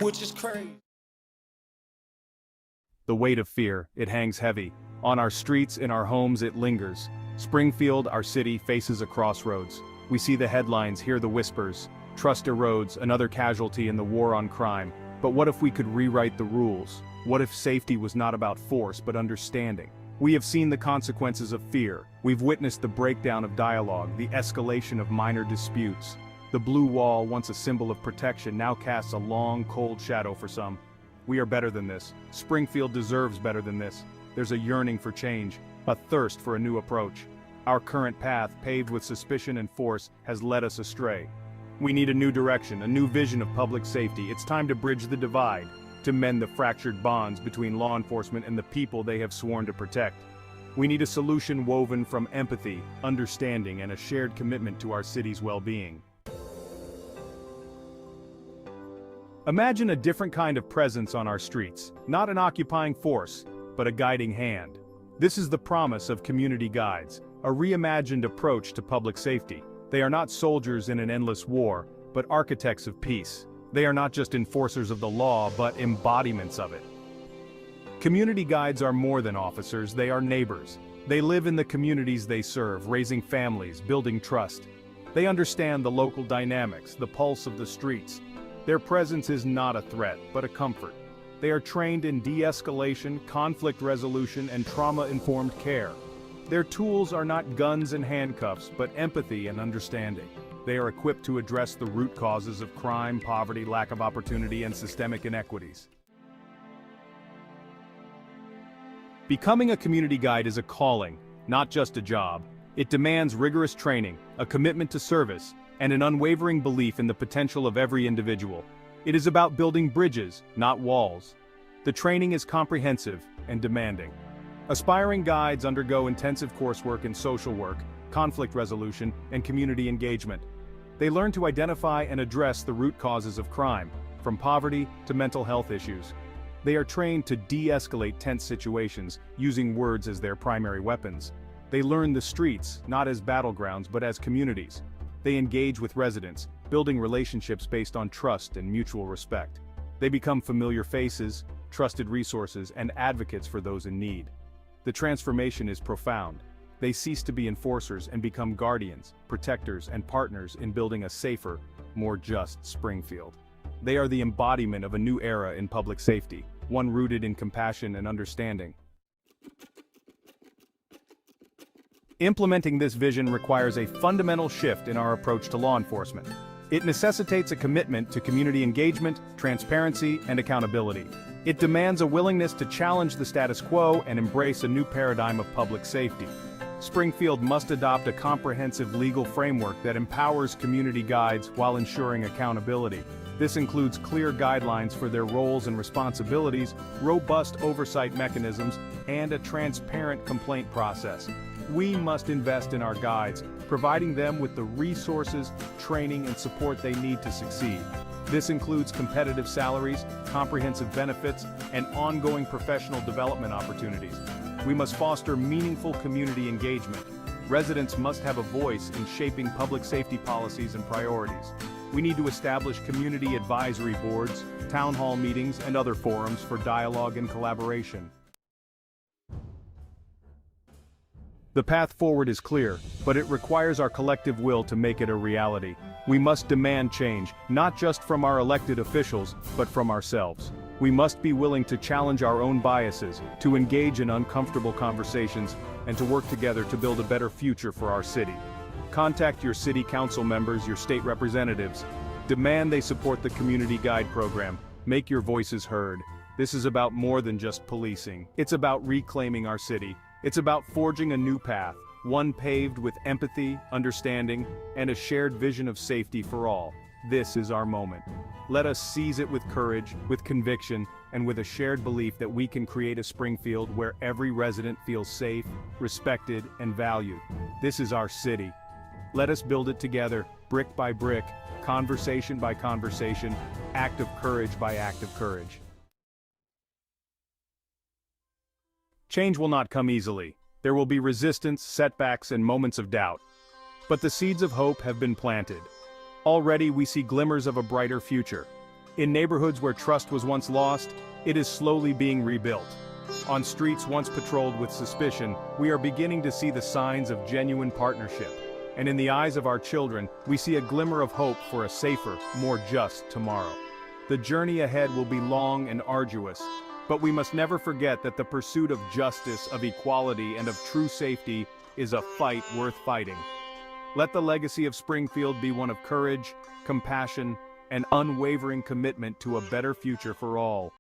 which is crazy. The weight of fear, it hangs heavy. On our streets, in our homes, it lingers. Springfield, our city, faces a crossroads. We see the headlines, hear the whispers. Trust erodes, another casualty in the war on crime. But what if we could rewrite the rules? What if safety was not about force but understanding? We have seen the consequences of fear. We've witnessed the breakdown of dialogue, the escalation of minor disputes. The blue wall, once a symbol of protection, now casts a long, cold shadow for some. We are better than this. Springfield deserves better than this. There's a yearning for change, a thirst for a new approach. Our current path, paved with suspicion and force, has led us astray. We need a new direction, a new vision of public safety. It's time to bridge the divide, to mend the fractured bonds between law enforcement and the people they have sworn to protect. We need a solution woven from empathy, understanding, and a shared commitment to our city's well-being. Imagine a different kind of presence on our streets, not an occupying force, but a guiding hand. This is the promise of community guides, a reimagined approach to public safety. They are not soldiers in an endless war, but architects of peace. They are not just enforcers of the law, but embodiments of it. Community guides are more than officers, they are neighbors. They live in the communities they serve, raising families, building trust. They understand the local dynamics, the pulse of the streets. Their presence is not a threat, but a comfort. They are trained in de-escalation, conflict resolution, and trauma-informed care. Their tools are not guns and handcuffs, but empathy and understanding. They are equipped to address the root causes of crime, poverty, lack of opportunity, and systemic inequities. Becoming a community guide is a calling, not just a job. It demands rigorous training, a commitment to service, and an unwavering belief in the potential of every individual. It is about building bridges, not walls. The training is comprehensive and demanding. Aspiring guides undergo intensive coursework in social work, conflict resolution, and community engagement. They learn to identify and address the root causes of crime, from poverty to mental health issues. They are trained to de-escalate tense situations, using words as their primary weapons. They learn the streets, not as battlegrounds but as communities. They engage with residents, building relationships based on trust and mutual respect. They become familiar faces, trusted resources, and advocates for those in need. The transformation is profound. They cease to be enforcers and become guardians, protectors, and partners in building a safer, more just Springfield. They are the embodiment of a new era in public safety, one rooted in compassion and understanding. Implementing this vision requires a fundamental shift in our approach to law enforcement. It necessitates a commitment to community engagement, transparency, and accountability. It demands a willingness to challenge the status quo and embrace a new paradigm of public safety. Springfield must adopt a comprehensive legal framework that empowers community guides while ensuring accountability. This includes clear guidelines for their roles and responsibilities, robust oversight mechanisms, and a transparent complaint process. We must invest in our guides, providing them with the resources, training, and support they need to succeed. This includes competitive salaries, comprehensive benefits, and ongoing professional development opportunities. We must foster meaningful community engagement. Residents must have a voice in shaping public safety policies and priorities. We need to establish community advisory boards, town hall meetings, and other forums for dialogue and collaboration. The path forward is clear, but it requires our collective will to make it a reality. We must demand change, not just from our elected officials, but from ourselves. We must be willing to challenge our own biases, to engage in uncomfortable conversations, and to work together to build a better future for our city. Contact your city council members, your state representatives. Demand they support the Community Guide program. Make your voices heard. This is about more than just policing. It's about reclaiming our city. It's about forging a new path, one paved with empathy, understanding, and a shared vision of safety for all. This is our moment. Let us seize it with courage, with conviction, and with a shared belief that we can create a Springfield where every resident feels safe, respected, and valued. This is our city. Let us build it together, brick by brick, conversation by conversation, act of courage by act of courage. Change will not come easily. There will be resistance, setbacks, and moments of doubt. But the seeds of hope have been planted. Already we see glimmers of a brighter future. In neighborhoods where trust was once lost, it is slowly being rebuilt. On streets once patrolled with suspicion, we are beginning to see the signs of genuine partnership. And in the eyes of our children, we see a glimmer of hope for a safer, more just tomorrow. The journey ahead will be long and arduous, but we must never forget that the pursuit of justice, of equality, and of true safety is a fight worth fighting. Let the legacy of Springfield be one of courage, compassion, and unwavering commitment to a better future for all.